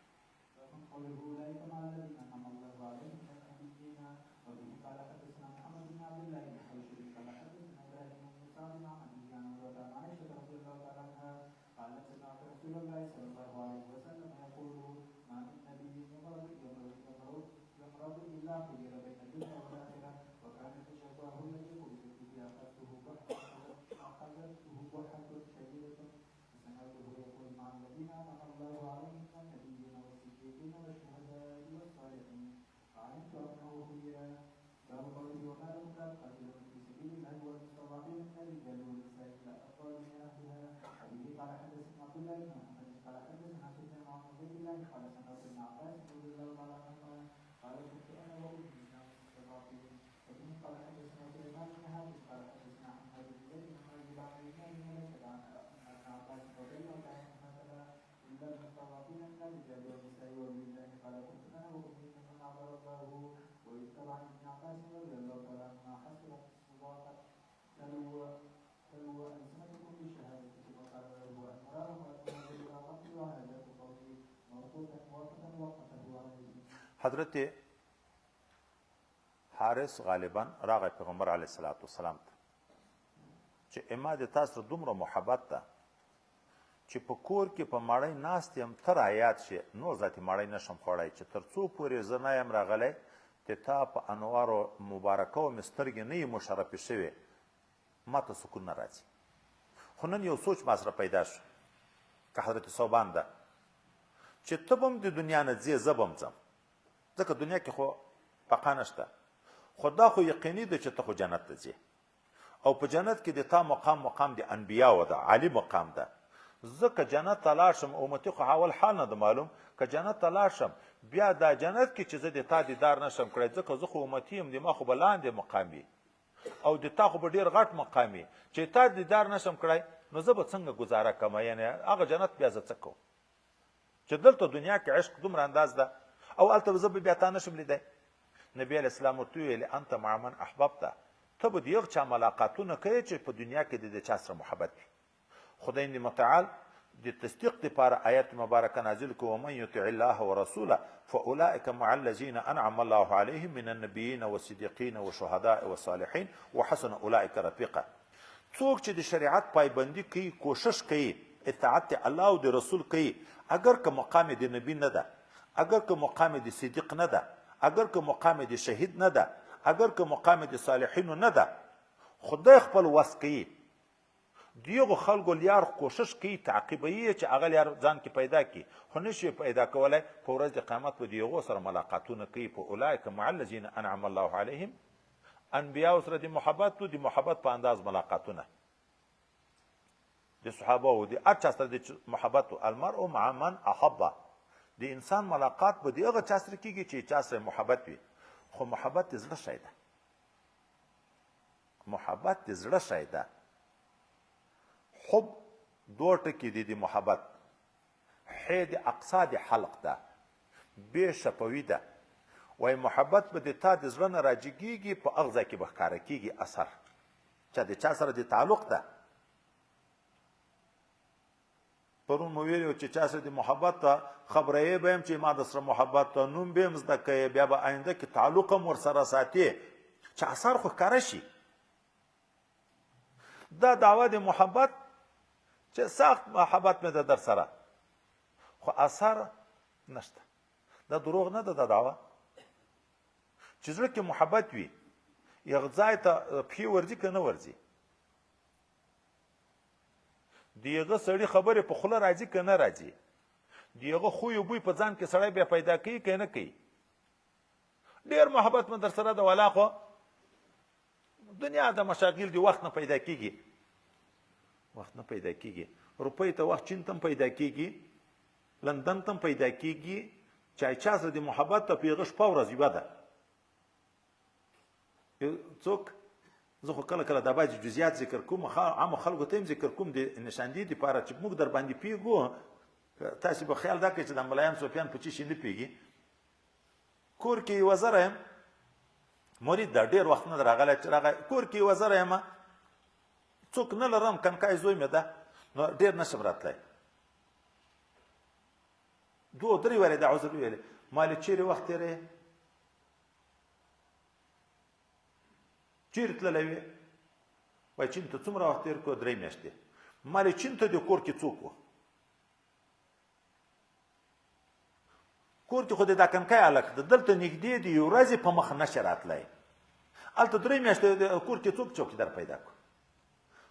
حضرت حارث غالبا راغی پیغمبر علیه الصلاة والسلام ته چې اما د تاسو دومره محبت ده چې په کور کې په مړی ناست یم ته رایاد شي نور ذاتي مړی نشم خوړی چې تر څو پورې زه نه یم راغلی د تا په انوارو مبارکو مې سترګې نه یې مشرفې شوې ما ته سکون نه راځي. خو نن یو سوچ ما سره پیدا شو که حضرت صوبان ده چې ته به هم د دنیا نه ځې زه به هم ځم، ځکه دنیا کې خو بقا نشته، خو دا خو یقیني ده چې ته خو جنت ته ځې او په جنت کې د تا مقام د انبیاو ده، عالی مقام ده. زه که جنت ته لاړ شم امتي خو اول حال نه ده معلوم، که جنت ته لاړ شم بیا دا جنت کې چې زه د تا دیدار نشم کړی ځکه زه خو امتي یم، د ما خو به لاندې مقام وي او د تا خو به ډېر غټ مقام وي، چې تا دیدار نشم کړی نو زه به څنګه ګزاره کوم؟ یعنې هغه جنت بیا زه څه کوم چې دلته دنیا کې عشق دومره انداز ده او هلته به زه به بیا تا نشم لیدی. نبي علیه السلام ورته ویل انت مع من احببته، ته به د یو چا ملاقاتونه کوې چې په دنیا کې د چا سره محبت وي. خدای متعال د تصدیق لپاره آیت مبارکه نازل کړو ومن یطع الله ورسوله فاولئک مع الذین انعم الله علیهم من النبیین والصدیقین والشهداء والصالحین وحسن اولئک رفیقا. څوک چې د شریعت پایبندي کوي، کوشش کوي، اطاعت الله او د رسول کوي، اگر که مقام د نبی نه ده، اگر که مقام د صدیق نه ده، اگر که مقام د شهید نه ده، اگر که مقام د صالحینو نه ده، خدای خپل وس کوي دیغو خلکو لیار کوشش کوي تعقیبوي چې هغه لیار ځان کې پیدا کړي، خو نشي پیدا کولی. په ورځ د قیامت به د هغو سره ملاقاتونه کوي. په اولئک مع الذین انعم الله علیهم، انبیاو سره د محبت د محبت په انداز ملاقاتونه، د صحابه د هر چا سره د محبت. المرء مع من احبه، د انسان ملاقات به د هغه چا سره کېږي چې چا سره محبت وي. خو محبت د زړه شی ده، محبت د زړه شی ده. حب دوه ټکي دي د محبت، ح د اقصا د حلق ده، ب شفوي ده. وای محبت به د تا د زړه نه راجګېږي، په هغه ځای کې به ښکاره کېږي اثر چې د چا سره د تعلق ده. پرون مو ویلي چې چا سره د محبت ته خبره یې به یم چې ما د سره محبت ته نوم به هم زده کوې، بیا به آینده کې تعلق هم ورسره ساتې چې اثر خو ښکاره شي. دا دعوه د محبت چې سخت محبت مې ده در سره خو اثر نشته، دا دروغ نه ده. دا دعوه چې زړه کې محبت وي، یو ځای ته پښې ورځي که نه ورځي، د هغه سړي خبرې په خوله راځي که نه راځي، د هغه خوی بوی په ځان کې سړی بیا پیدا کوي که نه کوي. ډېر محبت مې در سره ده ولا خو دنیا د مشاغل دی وخت نه پیدا کیږي، وخت نه پیدا کیږي. روپۍ ته وخت چین تم پیدا کیږي، لندن تم پیدا کیږي. چای چا سره د محبت ته پیغه شپه ورځ یوه ده. څوک زه خو کله کله د بعضې جزیات ذکر کوم، عامو خلکو ته هم ذکر کوم د نشاندهي دپاره چې موږ در باندې پیږو. تاسې به خیال دا کوئ چې د ملایان صوفیان په څه شي نه پیږي. کور کې یوه زره یم مرید ده، ډېر وخت نه ده راغلی چې راغی کور کې یوه زره یم، څوک نه لرم، کنکای زوی مې ده، نو ډېر نشم راتلی. دوه درې وارې دا عذر ویلې، مالې چیرې وخت تېری، چیرې تللی وې؟ وایي چین ته څومره وخت تېر کړو؟ 3 میاشتې. مالې چین ته د کور کې څوک و؟ کور کې خو د دا کنکای هلک ده، دلته نږدې د یو ورځې په مخ نشي راتلی، هلته 3 میاشتې کور کې څوک چوکیدار پیدا کړو؟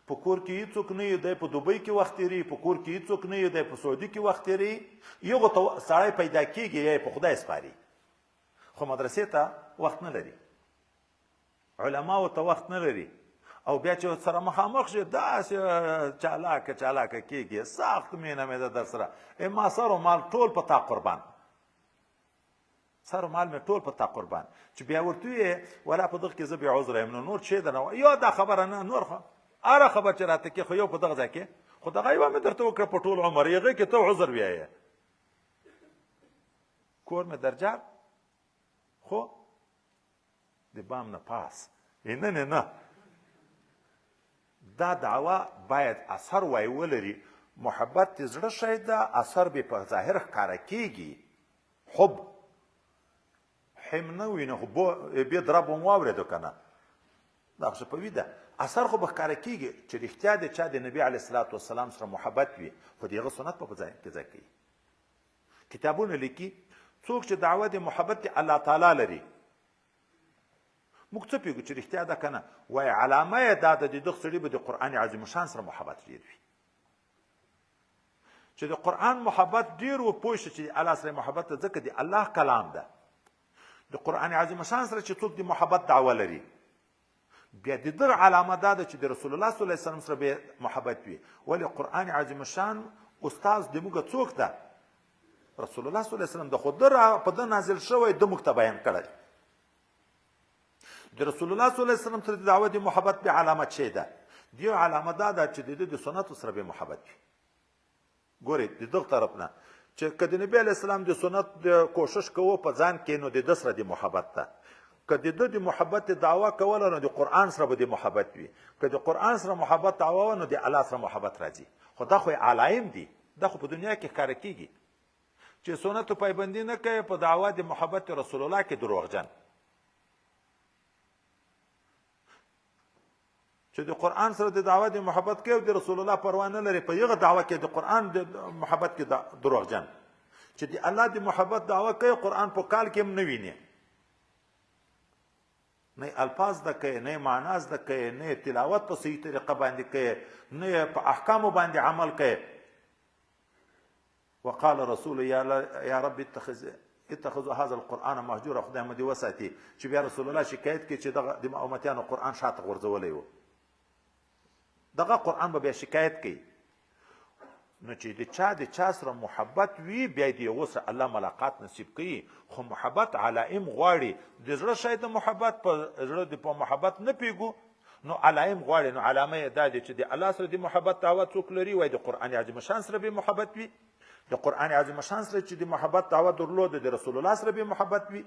په کور کې هېڅوک نه یو، دی په دوبۍ کې وخت تېروي، په کور کې هېڅوک نه یو، دی په سعودي کې وخت تېروي. یو ته سړی پیدا کېږي یا په خدای سپاري، خو مدرسې ته وخت نه لري، علماو ته وخت نه لري، او بیا چې سره مخامخ شي داسې چالاکه چالاکه کېږي. سخت مینه مې ده در سره، ما سر و مال ټول په تا قربان، سر و مال مې ټول په تا قربان. چې بیا ورته ویې ولا په دغه کې زه بې عذره یم، نو نور شی ده نه یا دا خبره نه، نور خو هره خبر چې راته کې خو یو په دغه ځای کې خو دغه یوه مې درته وکړه په ټول عمر، هغې کې ته عذر ویایې. کور مې درجار خو د بام نه پاس نه نه نه. دا دعوه باید اثر وای ولري. محبت د زړه شی ده، اثر به په ظاهر ښکاره کېږي. حب حم نه وي نو خو بیا درب هم واورېدو که نه، دا خو شفوي ده، اثر خو به ښکاره کېږي چې رښتیا د چا د نبي علیه الصلاة والسلام سره محبت وي، خو د هغه سنت په ځای کې ځای کوي. کتابونه لیکي څوک چې دعوه د محبت د الله تعالی لري موږ څه پیږو چې رښتیا ده که نه وایي علامه یې دا ده د دغه سړي به د قرآن عظیم شان سره محبت ډېر وي چې د قرآن محبت ډېر و پوه شه چې د الله سره محبت ته ځکه د الله کلام ده د قرآن عظیم شان سره چې څوک د محبت دعوه لري بیا د دغه علامه دا ده چې د رسول الله صلی الله علیه وسلم سره به محبت وي ولې قرآن عظیم شان استاد د موږ څوک ده رسول الله صلی الله علیه وسلم د خود په ده نازل شوی د موږ ته بیان کړی د رسول الله صلی الله علیه وسلم سره د دعوت محبت به علامت شی ده دی علامه دا ده چې د سنتو سره به محبت وي ګورئ د دغه طرف نه چې که د نبی علیه السلام د سنت د کوشش کوو په ځان کې نو د ده سره د محبت ده که د ده د محبت دعوه کوله نو د قرآن سره به د محبت وي که د قرآن سره محبت دعوه نو د الله سره محبت راځي خو دا خو علایم دي دا خو په دنیا کې ښکاره کېږي چې سنتو پایبندي نه کوي په دعوه د محبت رسول الله کې دروغجن چې د قرآن سره د دعوه د محبت کوي او د رسول الله پروا نه لري په یغه دعوه کې د قرآن د محبت کې دروغجن چې د الله د محبت دعوه کوي قرآن په کال کې هم نه ویني نه الفاظ ده کوي نه معنا ده کوي نه تلاوت په صحیح طریقه باندې کوي نه په احکامو باندې عمل کوي وقال رسول یا رب اتخذوا هذا القرآن مهجورا خدای مو دې وساتي چې بیا رسول الله شکایت کوي چې دغه د امتیانو قرآن شاته غورځولی و دغه قرآن به بیا شکایت کوي نو چې د چا سره محبت وي بیا د یو سره الله ملاقات نصیب کوي خو محبت علائم غواړي د زړه شاید محبت په زړه په محبت نه پیږو نو علائم غواړي نو علامه یې دا دی چې د الله سره د محبت دعوت څوک لري وایي د قرآن عظیم شان سره به محبت وي د قرآن عظیم شان سره چې د محبت دعوت درلوده د رسول الله سره به محبت وي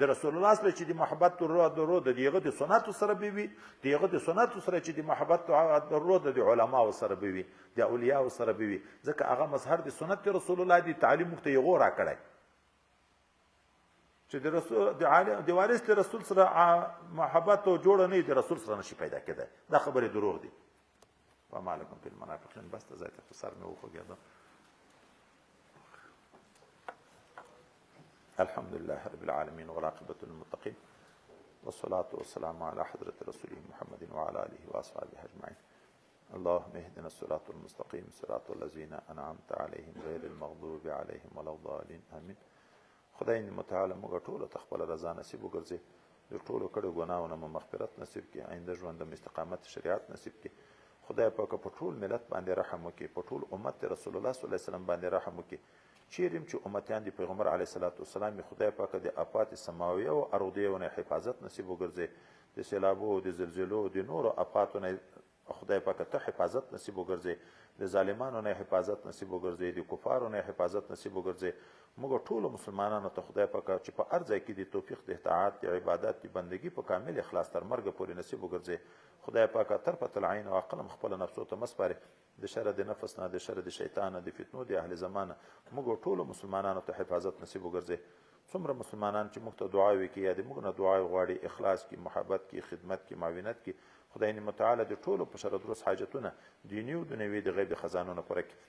د رسول الله سره چې د محبت درلوده دغه د سنتو سره به وي دغه د سنتو سره چې د محبت درلوده د علماو سره به وي د اولیاء سره به وي ځکه هغه مظهر د سنت رسول الله دی تعلیم مخته یغو را کړی چې د رسول د وارث رسول سره محبت او جوړ نه د رسول سره نشي پیدا کېدای دا خبره دروغ دي وما لكم في المنافقين بس ته ځای ته اختصار مې وخوږېده الحمد لله رب العالمين والعاقبة للمتقين والصلاة والسلام على حضرة رسوله محمد وعلى آله وأصحابه أجمعين اللهم اهدنا الصراط المستقيم صراط الذين أنعمت عليهم غير المغضوب عليهم ولا الضالين آمين خدای متعال موږ ټول ته خپل رضا نصیب وګرځي د ټولو کړو ګناهونو مغفرت نصیب کړي آینده ژوند د استقامت شریعت نصیب کړي خدای پاک په ټول ملت باندې رحم وکړي په ټول امت رسول الله صلی الله علیه وسلم باندې رحم وکړي چیرې چې امتیان د پیغمبر علیه الصلاۃ والسلام خدای پاک د آفات سماویه او ارضیه نه حفاظت نصیب وګرځي د سیلابو د زلزلو د نورو آفاتونو خدای پاک ته حفاظت نصیب وګرځي د ظالمانو نه حفاظت نصیب وګرځي د کفارو نه حفاظت نصیب وګرځي موږ ټول مسلمانانو ته خدای پاک چې په هر ځای کې د توفیق د اطاعت د عبادت د بندگی په کامل اخلاص تر مرګ پورې نصیب وګرځي خدای پاک طرفه العین او عقل خپل نفسو ته مسپاره د شر د نفس نه د شر د شیطان د فتنو د اهل زمانه موږ ټول مسلمانانو ته حفاظت نصیب وګرځي څومره مسلمانان چې موږ ته دعا وکړي یا د موږ نه دعا غواړي اخلاص کی محبت کی خدمت کی معاونت کی خدای متعال د ټولو په شر دروس حاجتونه دینی او دنیوي د غیب خزانونو پوره کړي